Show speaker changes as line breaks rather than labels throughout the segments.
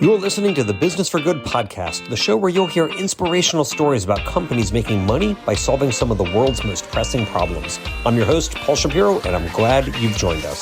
You're listening to the Business for Good podcast, the show where you'll hear inspirational stories about companies making money by solving some of the world's most pressing problems. I'm your host, Paul Shapiro, and I'm glad you've joined us.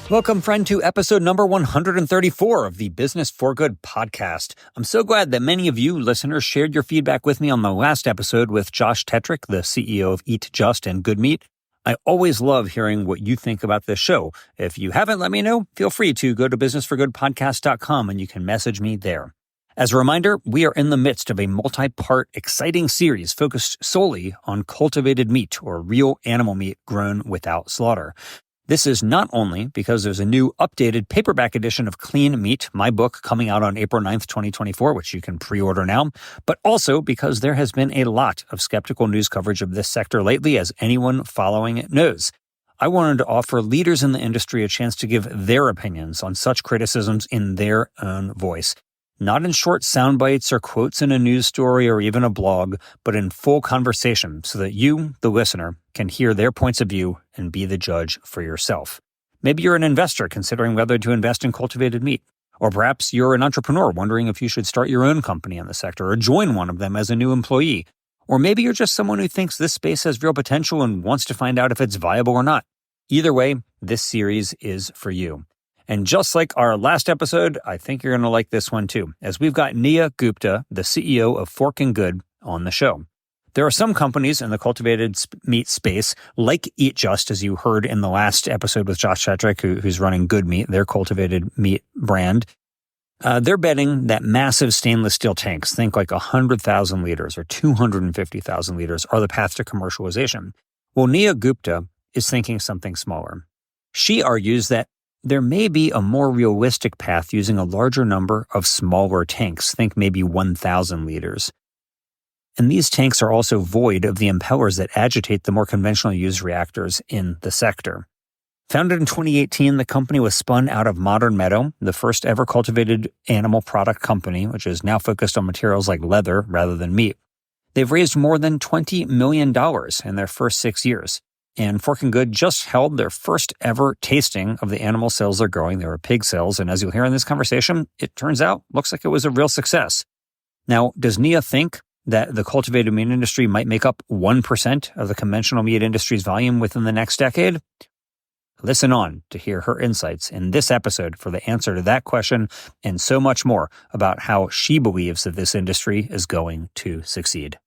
Welcome, friend, to episode number 134 of the Business for Good podcast. I'm so glad that many of you listeners shared your feedback with me on the last episode with Josh Tetrick, the CEO of Eat Just and Good Meat. I always love hearing what you think about this show. If you haven't let me know, feel free to go to businessforgoodpodcast.com and you can message me there. As a reminder, we are in the midst of a multi-part exciting series focused solely on cultivated meat or real animal meat grown without slaughter. This is not only because there's a new updated paperback edition of Clean Meat, my book, coming out on April 9th, 2024, which you can pre-order now, but also because there has been a lot of skeptical news coverage of this sector lately, as anyone following it knows. I wanted to offer leaders in the industry a chance to give their opinions on such criticisms in their own voice. Not in short sound bites or quotes in a news story or even a blog, but in full conversation so that you, the listener, can hear their points of view and be the judge for yourself. Maybe you're an investor considering whether to invest in cultivated meat, or perhaps you're an entrepreneur wondering if you should start your own company in the sector or join one of them as a new employee. Or maybe you're just someone who thinks this space has real potential and wants to find out if it's viable or not. Either way, this series is for you. And just like our last episode, I think you're going to like this one too, as we've got Nia Gupta, the CEO of Fork & Good, on the show. There are some companies in the cultivated meat space, like Eat Just, as you heard in the last episode with Josh Tetrick, who's running Good Meat, their cultivated meat brand. They're betting that massive stainless steel tanks, think like 100,000 liters or 250,000 liters, are the path to commercialization. Well, Nia Gupta is thinking something smaller. She argues that there may be a more realistic path using a larger number of smaller tanks, think maybe 1,000 liters. And these tanks are also void of the impellers that agitate the more conventionally used reactors in the sector. Founded in 2018, the company was spun out of Modern Meadow, the first ever cultivated animal product company, which is now focused on materials like leather rather than meat. They've raised more than $20 million in their first 6 years. And Fork & Good just held their first ever tasting of the animal cells they're growing. They were pig cells. And as you'll hear in this conversation, it turns out, looks like it was a real success. Now, does Nia think that the cultivated meat industry might make up 1% of the conventional meat industry's volume within the next decade? Listen on to hear her insights in this episode for the answer to that question and so much more about how she believes that this industry is going to succeed.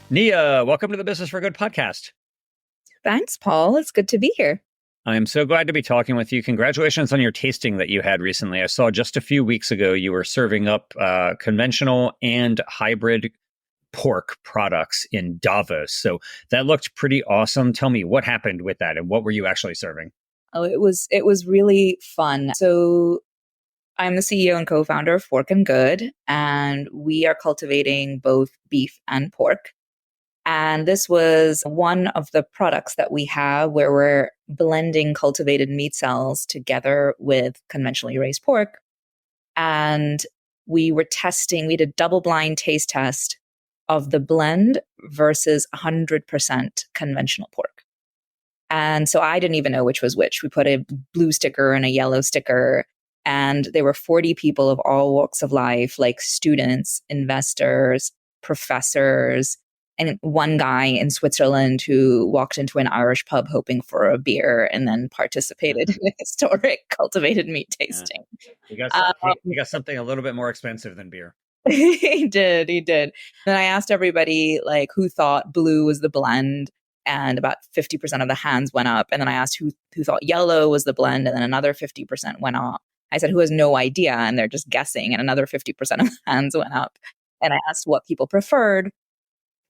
Nia, welcome to the Business for Good podcast.
Thanks, Paul. It's good to be here.
I'm so glad to be talking with you. Congratulations on your tasting that you had recently. I saw just a few weeks ago you were serving up conventional and hybrid pork products in Davos. So that looked pretty awesome. Tell me what happened with that and what were you actually serving?
Oh, it was really fun. So I'm the CEO and co-founder of Fork & Good, and we are cultivating both beef and pork. And this was one of the products that we have where we're blending cultivated meat cells together with conventionally raised pork. And we did a double-blind taste test of the blend versus 100% conventional pork. And so I didn't even know which was which. We put a blue sticker and a yellow sticker, and there were 40 people of all walks of life, like students, investors, professors, and one guy in Switzerland who walked into an Irish pub hoping for a beer and then participated in a historic cultivated meat tasting.
Yeah. You got something a little bit more expensive than beer.
He did. Then I asked everybody like who thought blue was the blend, and about 50% of the hands went up. And then I asked who thought yellow was the blend, and then another 50% went up. I said, who has no idea? And they're just guessing, and another 50% of the hands went up. And I asked what people preferred.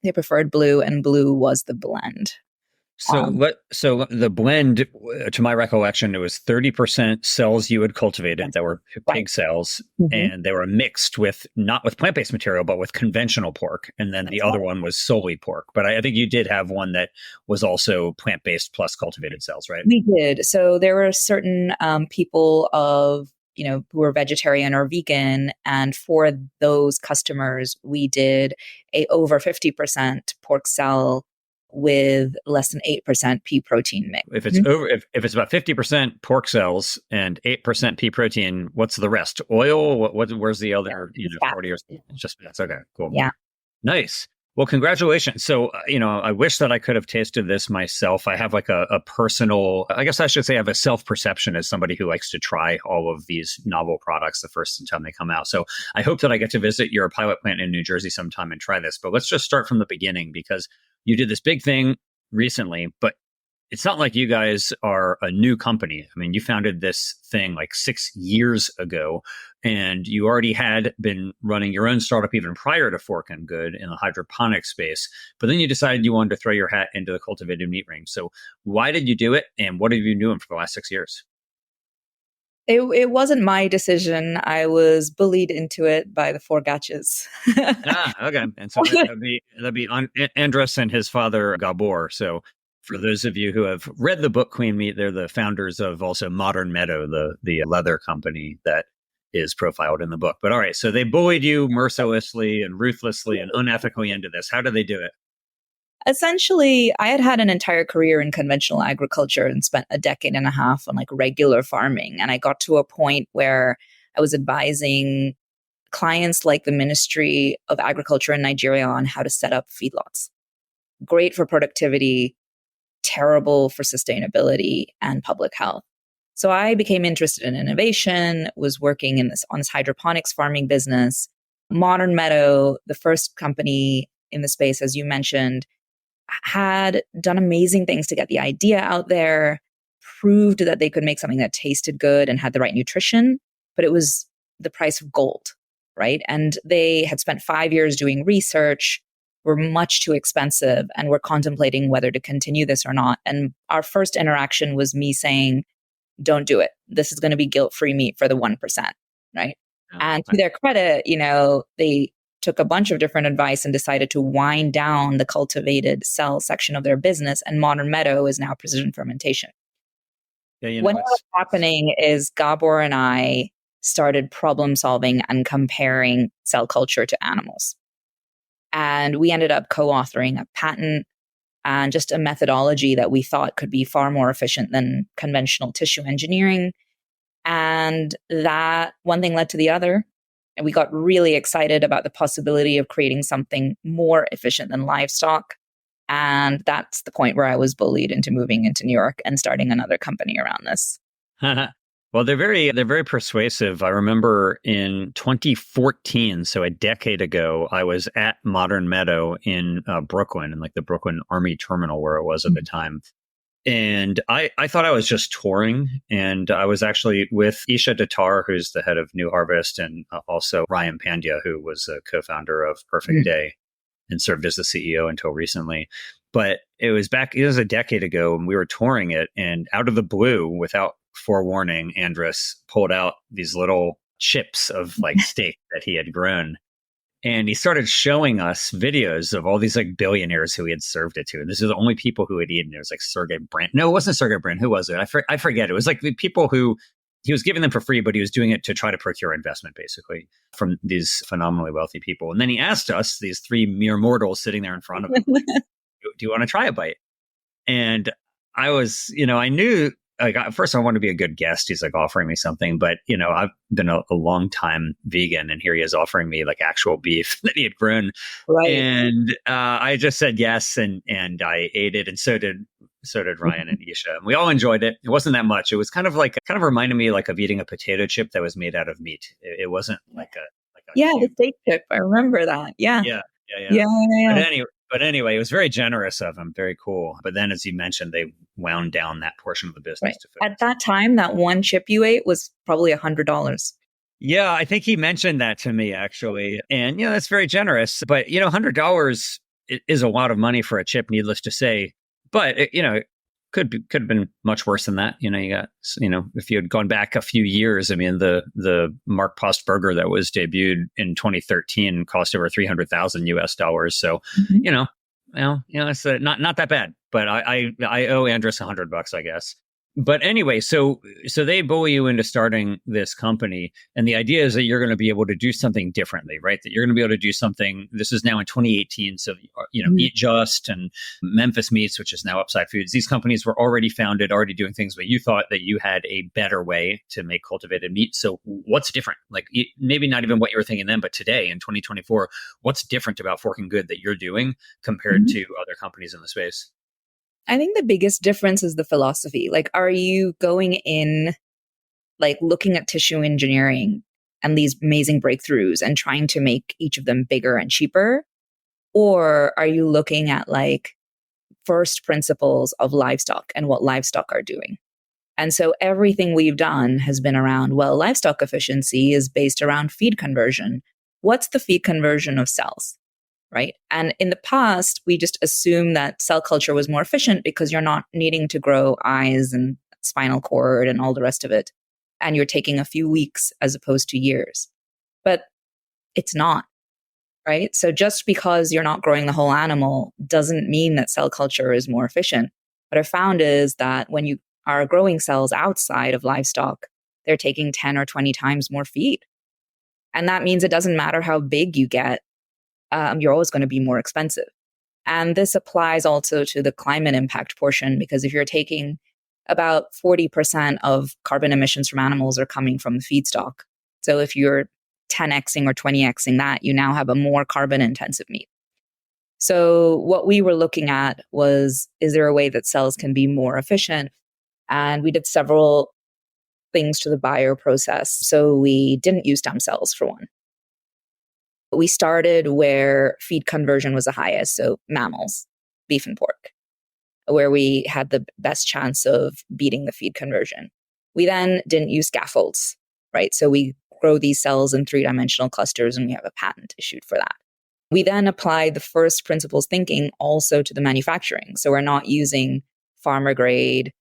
They preferred blue, and blue was the blend.
So the blend, to my recollection, it was 30% cells you had cultivated that were pig cells, and they were mixed not with plant-based material, but with conventional pork. And then the other one was solely pork. But I think you did have one that was also plant-based plus cultivated cells, right?
We did. So there were certain people of who are vegetarian or vegan. And for those customers, we did a over 50% pork cell with less than 8% pea protein mix.
If it's if it's about 50% pork cells and 8% pea protein, what's the rest? Oil? Where's the other 40 or just that's okay, cool.
Yeah.
Nice. Well, congratulations. So, I wish that I could have tasted this myself. I have like a personal, I guess I should say I have a self-perception as somebody who likes to try all of these novel products the first time they come out. So I hope that I get to visit your pilot plant in New Jersey sometime and try this. But let's just start from the beginning, because you did this big thing recently, but it's not like you guys are a new company. I mean, you founded this thing like 6 years ago, and you already had been running your own startup even prior to Fork and Good in the hydroponic space. But then you decided you wanted to throw your hat into the cultivated meat ring. So why did you do it? And what have you been doing for the last 6 years?
It wasn't my decision. I was bullied into it by the four gachas.
Okay. And so that'd be Andres and his father, Gabor. So for those of you who have read the book Queen Meat, they're the founders of also Modern Meadow, the leather company that is profiled in the book. But all right, so they bullied you mercilessly and ruthlessly and unethically into this. How did they do it?
Essentially, I had an entire career in conventional agriculture and spent a decade and a half on like regular farming. And I got to a point where I was advising clients like the Ministry of Agriculture in Nigeria on how to set up feedlots. Great for productivity, terrible for sustainability and public health. So I became interested in innovation, was working on this hydroponics farming business. Modern Meadow, the first company in the space, as you mentioned, had done amazing things to get the idea out there, proved that they could make something that tasted good and had the right nutrition, but it was the price of gold, right? And they had spent 5 years doing research, were much too expensive, and were contemplating whether to continue this or not. And our first interaction was me saying, don't do it. This is going to be guilt-free meat for the 1%, right? Oh, and to their credit, they took a bunch of different advice and decided to wind down the cultivated cell section of their business. And Modern Meadow is now precision fermentation. Yeah, what was happening is Gabor and I started problem solving and comparing cell culture to animals. And we ended up co-authoring a patent and just a methodology that we thought could be far more efficient than conventional tissue engineering. And that one thing led to the other. And we got really excited about the possibility of creating something more efficient than livestock. And that's the point where I was bullied into moving into New York and starting another company around this.
Well, they're very persuasive. I remember in 2014, so a decade ago, I was at Modern Meadow in Brooklyn, in like the Brooklyn Army Terminal where it was at the time. And I thought I was just touring, and I was actually with Isha Datar, who's the head of New Harvest, and also Ryan Pandya, who was a co-founder of Perfect Day and served as the CEO until recently. But it was a decade ago, and we were touring it, and out of the blue, without forewarning, Andres pulled out these little chips of like steak that he had grown. And he started showing us videos of all these like billionaires who he had served it to. And this is the only people who had eaten. It was like Sergey Brin. No, it wasn't Sergey Brin. Who was it? I forget. It was like the people who he was giving them for free, but he was doing it to try to procure investment, basically, from these phenomenally wealthy people. And then he asked us, these three mere mortals sitting there in front of him, like, do you want to try a bite? And I was, I knew, like, at first I wanted to be a good guest. He's like offering me something, but I've been a long time vegan, and here he is offering me like actual beef that he had grown. Right. And I just said yes, and I ate it, and so did Ryan and Isha. And we all enjoyed it. It wasn't that much. It was kind of reminded me like of eating a potato chip that was made out of meat. It wasn't like a
the steak chip. I remember that. Yeah.
But anyway, it was very generous of him. Very cool. But then, as you mentioned, they wound down that portion of the business.
Right. To food. At that time, that one chip you ate was probably $100.
Yeah, I think he mentioned that to me, actually. And, that's very generous. But, $100 is a lot of money for a chip, needless to say. But, it could have been much worse than that. You got, if you had gone back a few years, I mean, the Mark Post burger that was debuted in 2013 cost over $300,000 US. So, it's not that bad. But I owe Andres $100, I guess. But anyway, so they bully you into starting this company, and the idea is that you're going to be able to do something differently, right? That you're going to be able to do something. This is now in 2018, so
Mhm.
Eat Just and Memphis Meats, which is now Upside Foods. These companies were already founded, already doing things, but you thought that you had a better way to make cultivated meat. So what's different? Like maybe not even what you were thinking then, but today in 2024, what's different about Fork and Good that you're doing compared
Mhm.
to other companies in the space?
I think the biggest difference is the philosophy. Like, are you going in, like, looking at tissue engineering and these amazing breakthroughs and trying to make each of them bigger and cheaper? Or are you looking at, like, first principles of livestock and what livestock are doing? And so everything we've done has been around, well, livestock efficiency is based around feed conversion. What's the feed conversion of cells? Right. And in the past, we just assumed that cell culture was more efficient because you're not needing to grow eyes and spinal cord and all the rest of it. And you're taking a few weeks as opposed to years. But it's not, right? So just because you're not growing the whole animal doesn't mean that cell culture is more efficient. What I found is that when you are growing cells outside of livestock, they're taking 10 or 20 times more feed. And that means it doesn't matter how big you get, you're always going to be more expensive. And this applies also to the climate impact portion, because if you're taking about 40% of carbon emissions from animals are coming from the feedstock. So if you're 10xing or 20xing that, you now have a more carbon intensive meat. So what we were looking at was, is there a way that cells can be more efficient? And we did several things to the bio process. So we didn't use stem cells for one. We started where feed conversion was the highest, so mammals, beef and pork, where we had the best chance of beating the feed conversion. We then didn't use scaffolds, right? So we grow these cells in three-dimensional clusters, and we have a patent issued for that. We then applied the first principles thinking also to the manufacturing. So we're not using farmer grade,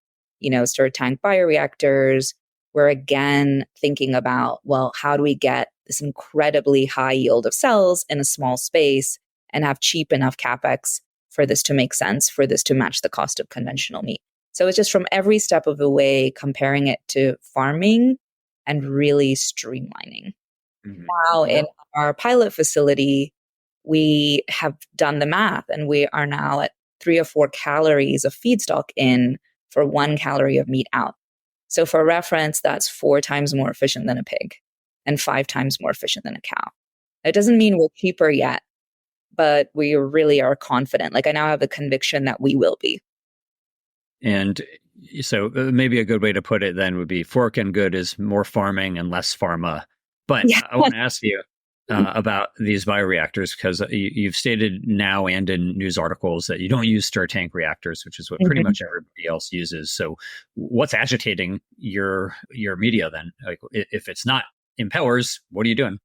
stir tank bioreactors. We're again thinking about, well, how do we get this incredibly high yield of cells in a small space and have cheap enough capex for this to make sense, for this to match the cost of conventional meat? So it's just from every step of the way, comparing it to farming and really streamlining.
Mhm.
Now,
Yeah.
in our pilot facility, we have done the math and we are now at 3 or 4 calories of feedstock in for 1 calorie of meat out. So, for reference, that's 4 times more efficient than a pig and 5 times more efficient than a cow. It doesn't mean we're cheaper yet, but we really are confident. Like, I now have the conviction that we will be.
And so maybe a good way to put it then would be Fork and Good is more farming and less pharma. But
Yeah.
I want to ask you about these bioreactors, because you've stated now and in news articles that you don't use stir tank reactors, which is what pretty
Mhm.
much everybody else uses. So what's agitating your media then? Like if it's not impellers, what are you doing?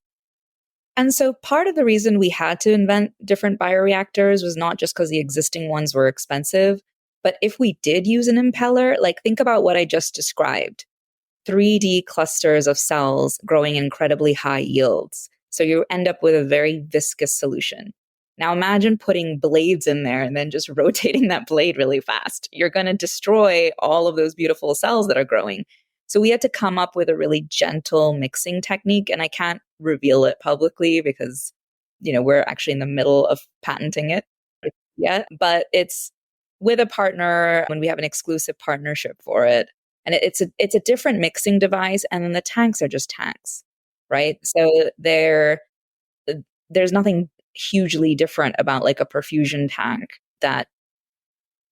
And so part of the reason we had to invent different bioreactors was not just because the existing ones were expensive, but if we did use an impeller, like, think about what I just described. 3D clusters of cells growing incredibly high yields. So you end up with a very viscous solution. Now imagine putting blades in there and then just rotating that blade really fast. You're going to destroy all of those beautiful cells that are growing. So we had to come up with a really gentle mixing technique, and I can't reveal it publicly because we're actually in the middle of patenting it yet, but it's with a partner when we have an exclusive partnership for it. And it's a different mixing device, and then the tanks are just tanks, right? So there's nothing hugely different about, like, a perfusion tank that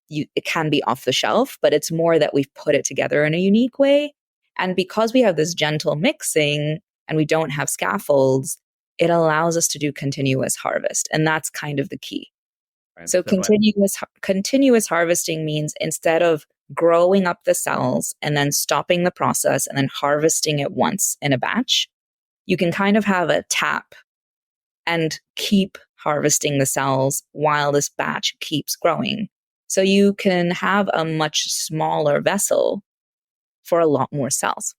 it can be off the shelf, but it's more that we've put it together in a unique way. And because we have this gentle mixing and we don't have scaffolds, it allows us to do continuous harvest, and that's kind of the key.
Right.
So
So
continuous harvesting means, instead of growing up the cells and then stopping the process and then harvesting it once in a batch, you can kind of have a tap and keep harvesting the cells while this batch keeps growing. So you can have a much smaller vessel for a lot more cells.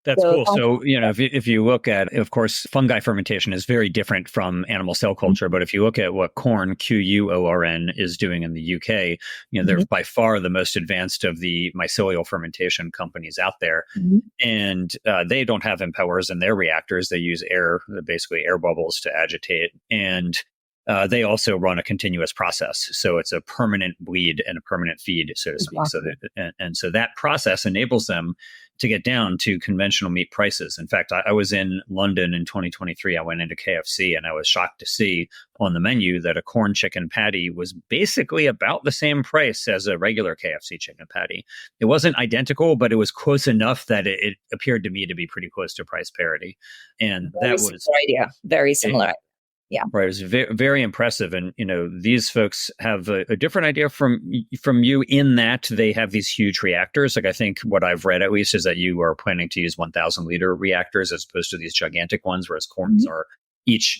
That's
So
cool. So, if you look at, of course, fungi fermentation is very different from animal cell culture. But if you look at what corn, QUORN, is doing in the UK, they're
Mhm.
by far the most advanced of the mycelial fermentation companies out there.
Mhm.
And they don't have impellers in their reactors. They use air, basically air bubbles to agitate. And they also run a continuous process. So it's a permanent bleed and a permanent feed, so to speak. So
Exactly.
and so that process enables them to get down to conventional meat prices. In fact, I was in London in 2023. I went into KFC and I was shocked to see on the menu that a corn chicken patty was basically about the same price as a regular KFC chicken patty. It wasn't identical, but it was close enough that it appeared to me to be pretty close to price parity. And
Very
that was
similar idea. Very
it,
similar. Yeah.
right. It was very, very impressive. And, these folks have a different idea from you in that they have these huge reactors. Like, I think what I've read, at least, is that you are planning to use 1,000 liter reactors as opposed to these gigantic ones, whereas corns
Mhm.
are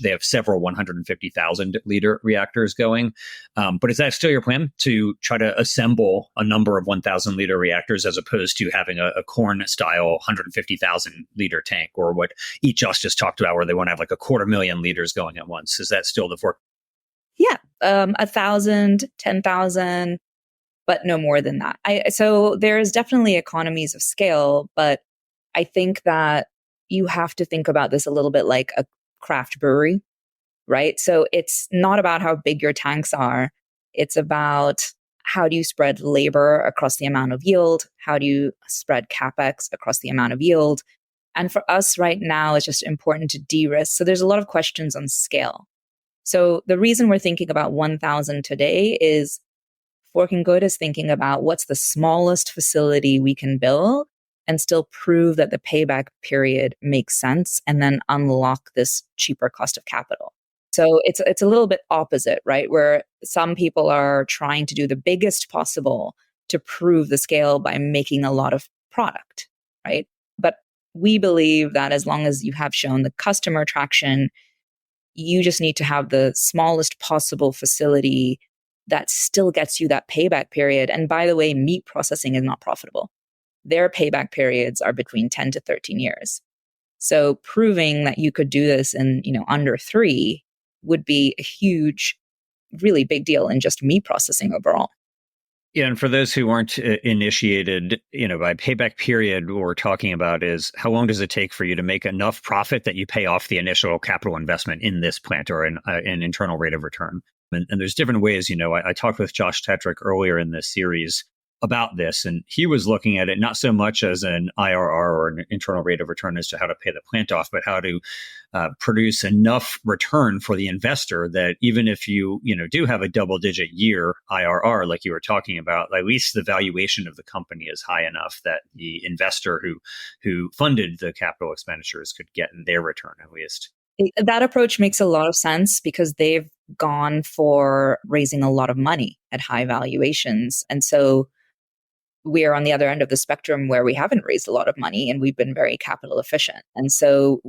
they have several 150,000 liter reactors going. But is that still your plan, to try to assemble a number of 1,000 liter reactors as opposed to having a corn style 150,000 liter tank, or what Eat Justice talked about, where they want to have like 250,000 liters going at once? Is that still the fork?
Yeah. 1,000, 10,000, but no more than that. So there's definitely economies of scale, but I think that you have to think about this a little bit like a craft brewery, right? So it's not about how big your tanks are. It's about how do you spread labor across the amount of yield? How do you spread capex across the amount of yield? And for us right now, it's just important to de-risk. So there's a lot of questions on scale. So the reason we're thinking about 1,000 today is Fork and Good is thinking about what's the smallest facility we can build and still prove that the payback period makes sense, and then unlock this cheaper cost of capital. So it's a little bit opposite, right? Where some people are trying to do the biggest possible to prove the scale by making a lot of product, right? But we believe that as long as you have shown the customer traction, you just need to have the smallest possible facility that still gets you that payback period. And by the way, meat processing is not profitable. Their payback periods are between 10 to 13 years. So proving that you could do this in, under 3 would be a huge, really big deal in just meat processing overall.
Yeah, and for those who aren't initiated, by payback period, what we're talking about is how long does it take for you to make enough profit that you pay off the initial capital investment in this plant, or an internal rate of return. And there's different ways. I talked with Josh Tetrick earlier in this series about this, and he was looking at it not so much as an IRR, or an internal rate of return, as to how to pay the plant off, but how to produce enough return for the investor that even if you do have a double digit year IRR, like you were talking about, at least the valuation of the company is high enough that the investor who funded the capital expenditures could get their return at least.
That approach makes a lot of sense because they've gone for raising a lot of money at high valuations. And so we are on the other end of the spectrum where we haven't raised a lot of money and we've been very capital efficient. And so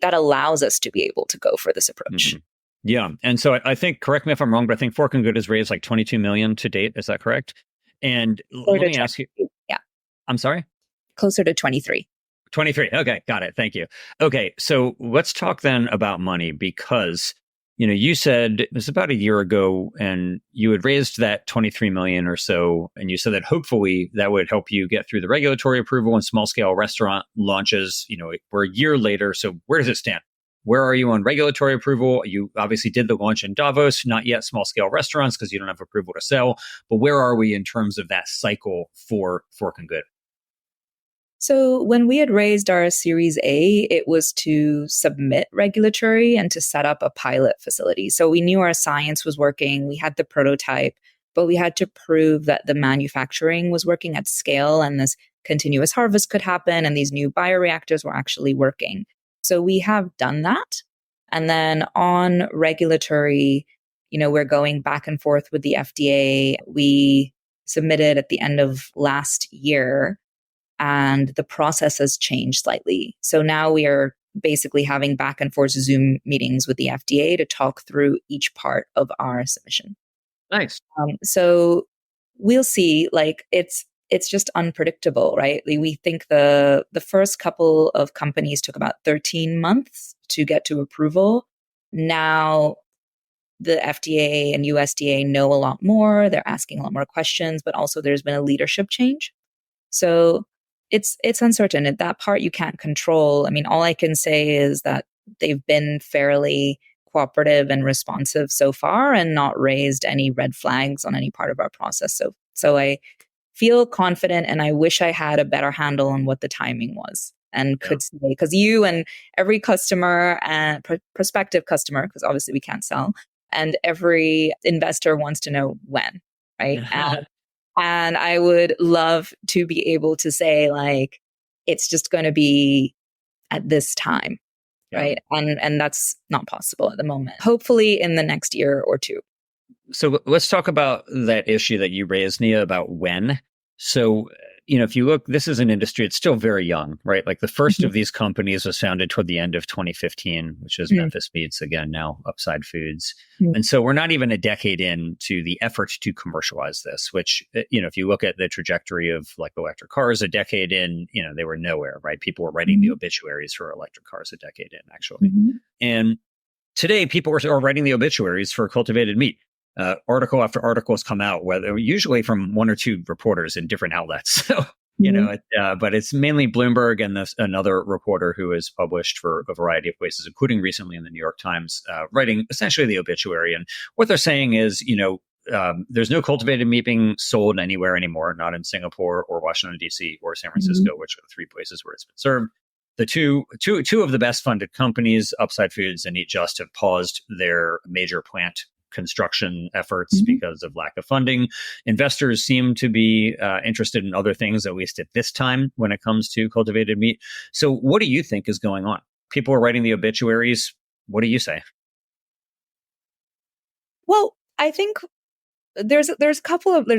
that allows us to be able to go for this approach.
Mm-hmm. Yeah. And so I think, correct me if I'm wrong, but I think Fork and Good has raised like 22 million to date. Is that correct? And let me ask you.
Yeah.
I'm sorry?
Closer to 23.
23. Okay, got it. Thank you. Okay, so let's talk then about money, because you said it was about a year ago and you had raised that 23 million or so, and you said that hopefully that would help you get through the regulatory approval and small scale restaurant launches. We're a year later, so where does it stand? Where are you on regulatory approval? You obviously did the launch in Davos, not yet small scale restaurants because you don't have approval to sell, but where are we in terms of that cycle for Fork and Good?
So when we had raised our Series A, it was to submit regulatory and to set up a pilot facility. So we knew our science was working, we had the prototype, but we had to prove that the manufacturing was working at scale and this continuous harvest could happen and these new bioreactors were actually working. So we have done that. And then on regulatory, we're going back and forth with the FDA. We submitted at the end of last year, and the process has changed slightly. So now we are basically having back and forth Zoom meetings with the FDA to talk through each part of our submission.
Nice.
So we'll see. Like it's just unpredictable, right? We think the first couple of companies took about 13 months to get to approval. Now the FDA and USDA know a lot more. They're asking a lot more questions, but also there's been a leadership change. So it's uncertain. And that part you can't control. I mean, all I can say is that they've been fairly cooperative and responsive so far and not raised any red flags on any part of our process. So I feel confident, and I wish I had a better handle on what the timing was and could say, because you and every customer and prospective customer, because obviously we can't sell, and every investor wants to know when, right? And I would love to be able to say, like, it's just going to be at this time, right? And that's not possible at the moment. Hopefully in the next year or two.
So let's talk about that issue that you raised, Nia, about when. So, if you look, this is an industry, it's still very young, right? Like the first of these companies was founded toward the end of 2015, which is Memphis Beats, again, now Upside Foods. And so we're not even a decade into the effort to commercialize this, which, if you look at the trajectory of like electric cars a decade in, they were nowhere, right? People were writing the obituaries for electric cars a decade in, actually. And today, people are writing the obituaries for cultivated meat. Article after article has come out, whether usually from one or two reporters in different outlets. So, but it's mainly Bloomberg and another reporter who has published for a variety of places, including recently in the New York Times, writing essentially the obituary. And what they're saying is, there's no cultivated meat being sold anywhere anymore, not in Singapore or Washington, D.C. or San Francisco, which are the three places where it's been served. The two of the best funded companies, Upside Foods and Eat Just, have paused their major plant construction efforts because of lack of funding. Investors seem to be interested in other things, at least at this time, when it comes to cultivated meat. So what do you think is going on? People are writing the obituaries. What do you say?
Well, I think there's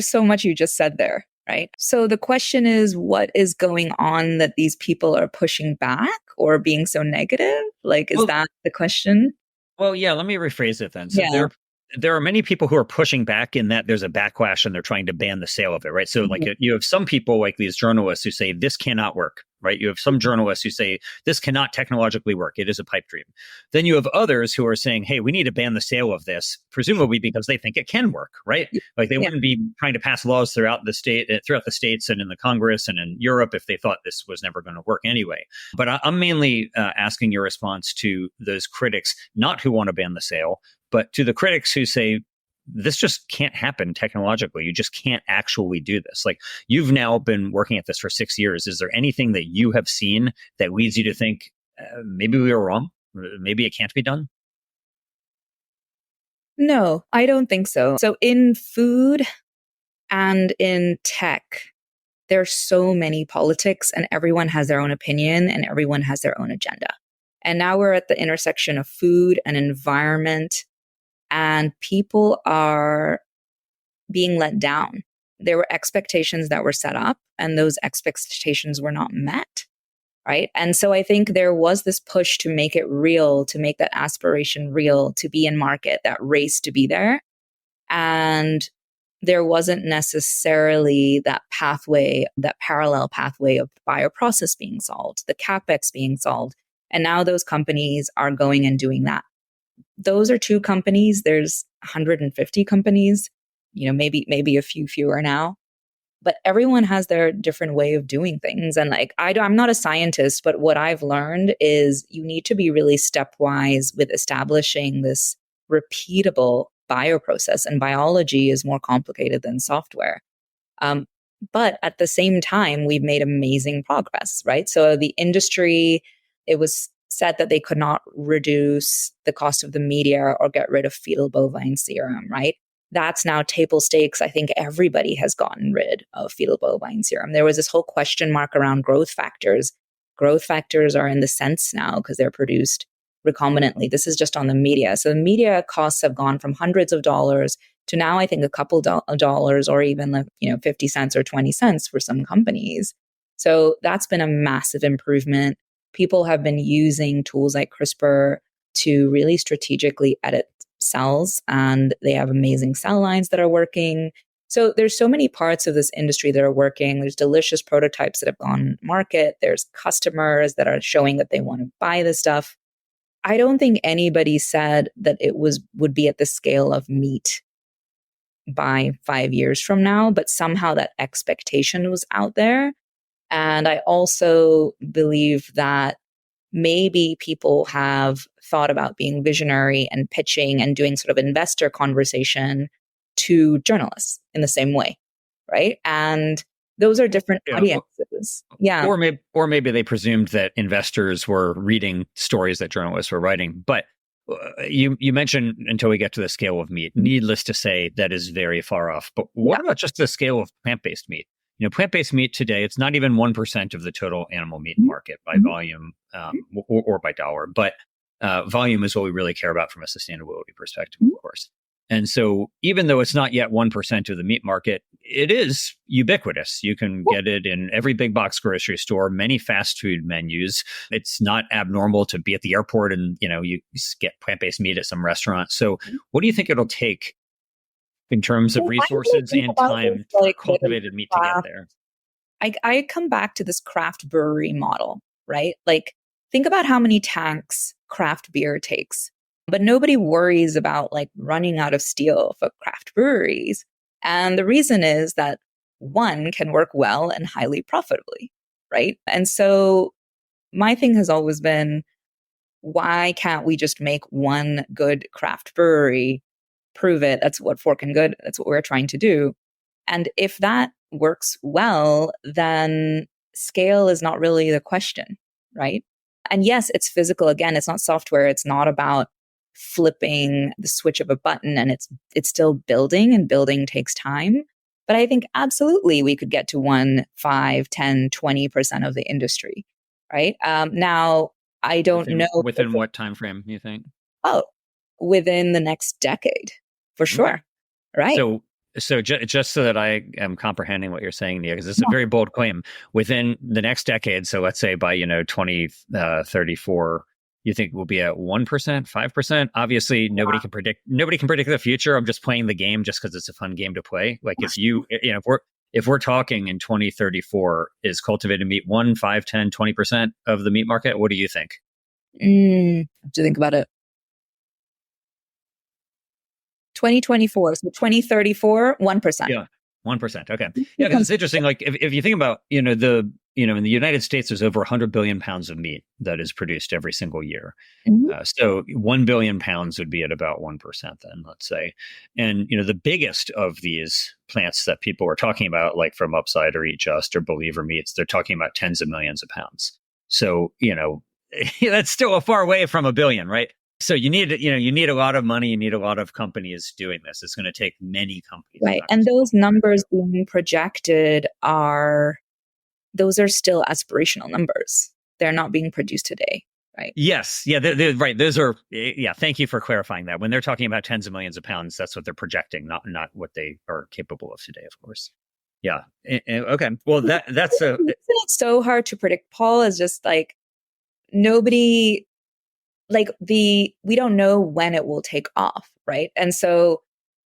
so much you just said there, right? So the question is, what is going on that these people are pushing back or being so negative? Like, is that the question?
Well, yeah, let me rephrase it then. So there are many people who are pushing back in that there's a backlash and they're trying to ban the sale of it, right? So like you have some people like these journalists who say this cannot work, right? You have some journalists who say this cannot technologically work. It is a pipe dream. Then you have others who are saying, hey, we need to ban the sale of this, presumably because they think it can work, right? Like they wouldn't be trying to pass laws throughout the states and in the Congress and in Europe if they thought this was never going to work anyway. But I'm mainly asking your response to those critics, not who want to ban the sale, but to the critics who say, this just can't happen technologically. You just can't actually do this. Like, you've now been working at this for 6 years. Is there anything that you have seen that leads you to think maybe we were wrong? Maybe it can't be done?
No, I don't think so. So in food and in tech, there's so many politics and everyone has their own opinion and everyone has their own agenda. And now we're at the intersection of food and environment, and people are being let down. There were expectations that were set up and those expectations were not met, right? And so I think there was this push to make it real, to make that aspiration real, to be in market, that race to be there. And there wasn't necessarily that pathway, that parallel pathway of bioprocess being solved, the CapEx being solved. And now those companies are going and doing that. Those are two companies. There's 150 companies, maybe a few fewer now, but everyone has their different way of doing things. And like, I'm not a scientist, but what I've learned is you need to be really stepwise with establishing this repeatable bioprocess, and biology is more complicated than software. But at the same time, we've made amazing progress, right? So the industry, it was said that they could not reduce the cost of the media or get rid of fetal bovine serum, right? That's now table stakes. I think everybody has gotten rid of fetal bovine serum. There was this whole question mark around growth factors. Growth factors are in the sense now because they're produced recombinantly. This is just on the media. So the media costs have gone from hundreds of dollars to now I think a couple dollars, or even 50 cents or 20 cents for some companies. So that's been a massive improvement. People have been using tools like CRISPR to really strategically edit cells, and they have amazing cell lines that are working. So there's so many parts of this industry that are working. There's delicious prototypes that have gone market. There's customers that are showing that they want to buy this stuff. I don't think anybody said that would be at the scale of meat by 5 years from now, but somehow that expectation was out there. And I also believe that maybe people have thought about being visionary and pitching and doing sort of investor conversation to journalists in the same way, right? And those are different audiences. Yeah.
Or maybe they presumed that investors were reading stories that journalists were writing. But you mentioned until we get to the scale of meat. Needless to say, that is very far off. But what about just the scale of plant-based meat? Plant-based meat today, it's not even 1% of the total animal meat market by volume or by dollar. But volume is what we really care about from a sustainability perspective, of course. And so even though it's not yet 1% of the meat market, it is ubiquitous. You can get it in every big box grocery store, many fast food menus. It's not abnormal to be at the airport and, you get plant-based meat at some restaurant. So what do you think it'll take in terms of resources and time for cultivated meat to get there?
I come back to this craft brewery model, right? Like, think about how many tanks craft beer takes. But nobody worries about like running out of steel for craft breweries. And the reason is that one can work well and highly profitably, right? And so my thing has always been, why can't we just make one good craft brewery, prove it? That's what Fork and Good, that's what we're trying to do. And if that works well, then scale is not really the question, right? And yes, it's physical. Again, it's not software. It's not about flipping the switch of a button, and it's still building, and building takes time. But I think absolutely we could get to 1, 5, 10, 20% of the industry, right? Now, I don't know.
Within what time frame do you think?
Oh, within the next decade, for sure. Right.
So just so that I am comprehending what you're saying, Nia, because this is a very bold claim. Within the next decade, so let's say by 2034, you think we'll be at 1%, 5%? Obviously, nobody can predict the future. I'm just playing the game just because it's a fun game to play. Like if we're talking in 2034, is cultivated meat 1, 5, 10, 20% of the meat market? What do you think?
I have to think about it. 2024, so 2034, 1%.
Yeah, 1%. Okay. Yeah, because it's interesting. Like if you think about, in the United States, there's over 100 billion pounds of meat that is produced every single year. So 1 billion pounds would be at about 1% then, let's say. And, the biggest of these plants that people were talking about, like from Upside or Eat Just or Believer Meats, they're talking about tens of millions of pounds. So, that's still a far way from a billion, right? So you need a lot of money. You need a lot of companies doing this. It's going to take many companies.
Right. And those numbers being projected those are still aspirational numbers. They're not being produced today. Right.
Yes. Yeah. They're right. Those are. Yeah. Thank you for clarifying that. When they're talking about tens of millions of pounds, that's what they're projecting, not what they are capable of today, of course. Yeah. Okay. Well, that's
it's so hard to predict, Paul, is just like nobody. We don't know when it will take off, right? And so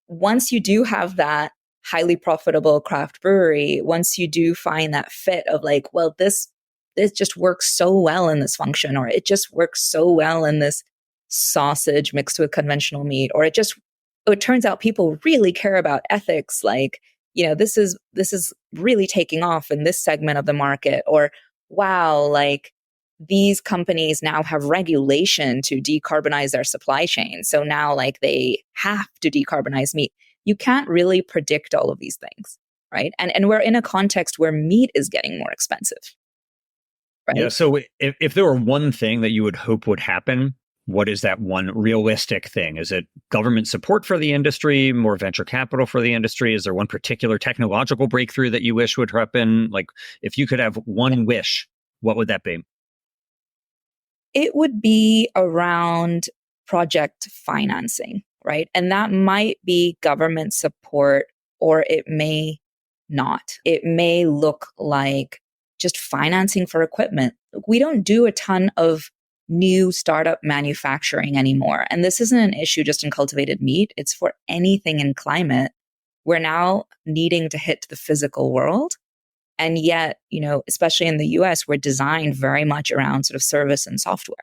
once you do have that highly profitable craft brewery, once you do find that fit of like, well, this just works so well in this function, or it just works so well in this sausage mixed with conventional meat, or it turns out people really care about ethics, like, this is really taking off in this segment of the market, or wow, like these companies now have regulation to decarbonize their supply chain. So now like they have to decarbonize meat. You can't really predict all of these things, right? And we're in a context where meat is getting more expensive. Right?
Yeah. So if there were one thing that you would hope would happen, what is that one realistic thing? Is it government support for the industry, more venture capital for the industry? Is there one particular technological breakthrough that you wish would happen? Like if you could have one wish, what would that be?
It would be around project financing, right? And that might be government support, or it may not. It may look like just financing for equipment. We don't do a ton of new startup manufacturing anymore. And this isn't an issue just in cultivated meat. It's for anything in climate. we're now needing to hit the physical world. And yet, especially in the US, we're designed very much around sort of service and software.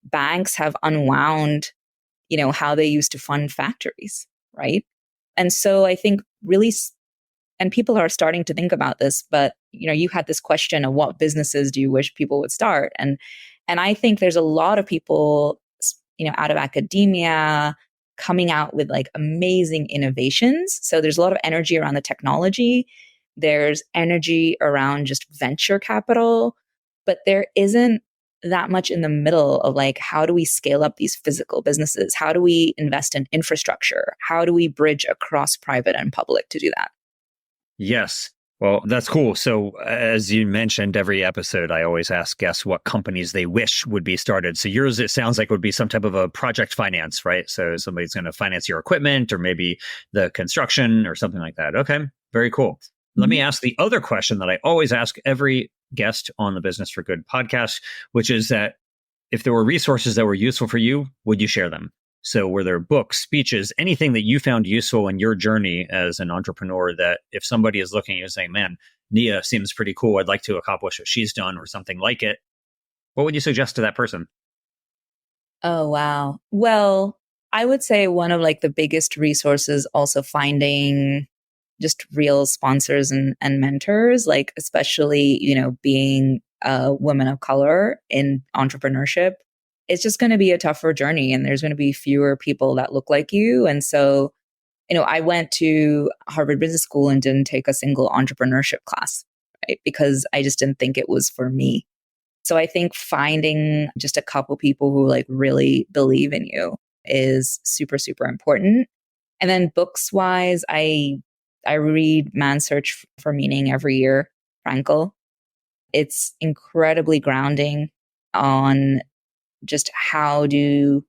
Banks have unwound, how they used to fund factories, right? And so I think really, and people are starting to think about this, but, you had this question of what businesses do you wish people would start? And I think there's a lot of people, out of academia coming out with like amazing innovations. So there's a lot of energy around the technology. There's energy around just venture capital, but there isn't that much in the middle of like, how do we scale up these physical businesses? How do we invest in infrastructure? How do we bridge across private and public to do that?
Yes. Well, that's cool. So as you mentioned, every episode, I always ask guests what companies they wish would be started. So yours, it sounds like would be some type of a project finance, right? So somebody's going to finance your equipment or maybe the construction or something like that. Okay. Very cool. Let me ask the other question that I always ask every guest on the Business for Good podcast, which is that if there were resources that were useful for you, would you share them? So were there books, speeches, anything that you found useful in your journey as an entrepreneur that if somebody is looking at you and saying, man, Nia seems pretty cool, I'd like to accomplish what she's done or something like it, what would you suggest to that person?
Oh, wow. Well, I would say one of like the biggest resources also finding just real sponsors and mentors, like especially, being a woman of color in entrepreneurship. It's just going to be a tougher journey and there's going to be fewer people that look like you. And so, I went to Harvard Business School and didn't take a single entrepreneurship class, right? Because I just didn't think it was for me. So I think finding just a couple people who like really believe in you is super, super important. And then books wise, I read Man's Search for Meaning every year, Frankl. It's incredibly grounding on just how do you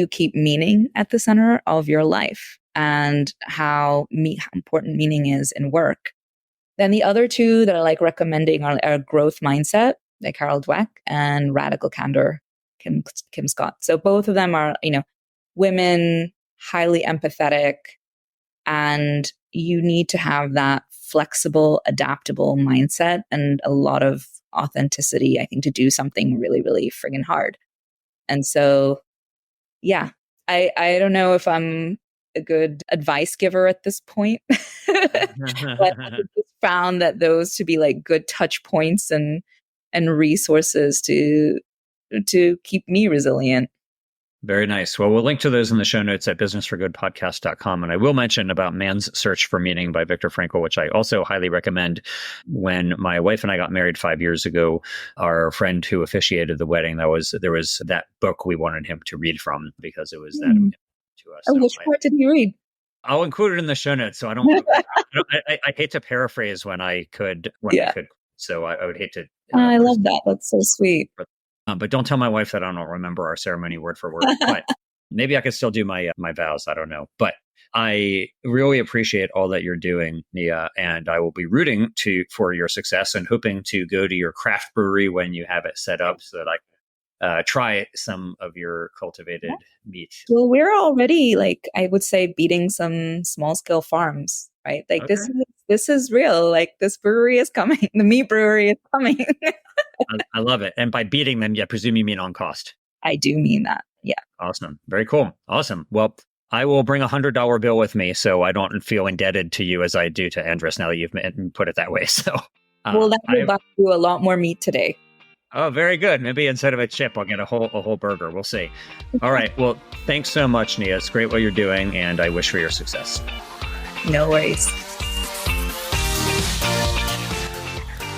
keep meaning at the center of your life and how important meaning is in work. Then the other two that I like recommending are Growth Mindset by Carol Dweck and Radical Candor, Kim Scott. So both of them are, women, highly empathetic, and you need to have that flexible, adaptable mindset and a lot of authenticity, I think, to do something really, really friggin' hard. And so, yeah, I don't know if I'm a good advice giver at this point, but I just found that those to be like good touch points and resources to keep me resilient.
Very nice. Well, we'll link to those in the show notes at businessforgoodpodcast.com. And I will mention about Man's Search for Meaning by Viktor Frankl, which I also highly recommend. When my wife and I got married 5 years ago, our friend who officiated the wedding, there was that book we wanted him to read from because it was that important to us.
Oh, which part did you read?
I'll include it in the show notes. So I hate to paraphrase when I could. So I would hate to.
I love that. That's so sweet.
But don't tell my wife that I don't remember our ceremony word for word. But maybe I could still do my vows. I don't know. But I really appreciate all that you're doing, Nia, and I will be rooting for your success and hoping to go to your craft brewery when you have it set up so that I can try some of your cultivated meat.
Well, we're already, like, I would say, beating some small scale farms, right? Like this is real. Like this brewery is coming. The meat brewery is coming.
I love it. And by beating them, I presume you mean on cost.
I do mean that. Yeah. Awesome.
Very cool. Awesome. Well, I will bring $100 bill with me so I don't feel indebted to you as I do to Andres now that you've put it that way. So,
well, that will buy you a lot more meat today.
Oh, very good. Maybe instead of a chip, I'll get a whole burger. We'll see. All right. Well, thanks so much, Nia. It's great what you're doing, and I wish for your success.
No worries.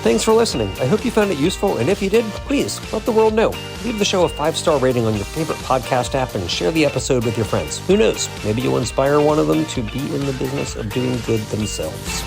Thanks for listening. I hope you found it useful, and if you did, please let the world know. Leave the show a 5-star rating on your favorite podcast app and share the episode with your friends. Who knows? Maybe you'll inspire one of them to be in the business of doing good themselves.